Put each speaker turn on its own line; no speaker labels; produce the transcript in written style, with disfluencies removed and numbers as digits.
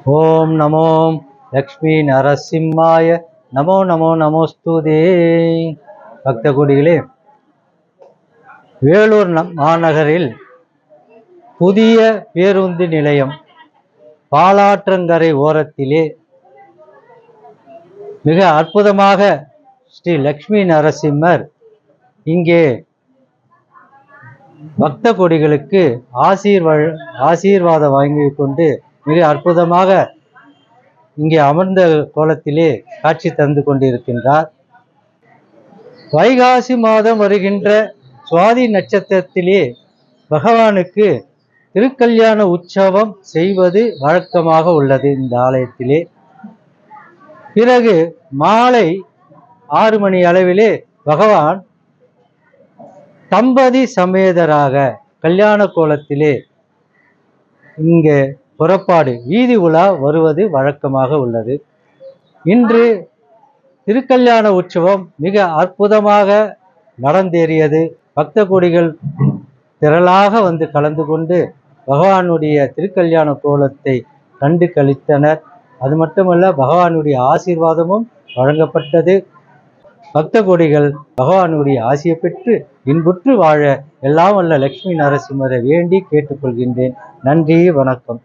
ஓம் நமோ லக்ஷ்மி நரசிம்மாய நமோ நமோ நமோஸ்துதே. பக்த கோடிகளே, வேலூர் மாநகரில் புதிய பேருந்து நிலையம் பாலாற்றங்கரை ஓரத்திலே மிக அற்புதமாக ஸ்ரீ லக்ஷ்மி நரசிம்மர் இங்கே பக்த கோடிகளுக்கு ஆசீர்வாதம் வாங்கி கொண்டு மிக அற்புதமாக இங்கே அமர்ந்த கோலத்திலே காட்சி தந்து கொண்டிருக்கின்றார். வைகாசி மாதம் வருகின்ற சுவாதி நட்சத்திரத்திலே பகவானுக்கு திருக்கல்யாண உற்சவம் செய்வது வழக்கமாக உள்ளது இந்த ஆலயத்திலே. பிறகு மாலை 6 மணி அளவிலே பகவான் தம்பதி சமேதராக கல்யாண கோலத்திலே இங்கே புறப்பாடு வீதி உலா வருவது வழக்கமாக உள்ளது. இன்று திருக்கல்யாண உற்சவம் மிக அற்புதமாக நடந்தேறியது. பக்த கோடிகள் திரளாக வந்து கலந்து கொண்டு பகவானுடைய திருக்கல்யாண கோலத்தை கண்டு கழித்தனர். அது மட்டுமல்ல, பகவானுடைய ஆசீர்வாதமும் வழங்கப்பட்டது. பக்த கோடிகள் பகவானுடைய ஆசியை பெற்று இன்புற்று வாழ எல்லாம் வல்ல லக்ஷ்மி நரசிம்மரை வேண்டி கேட்டுக்கொள்கின்றேன். நன்றி, வணக்கம்.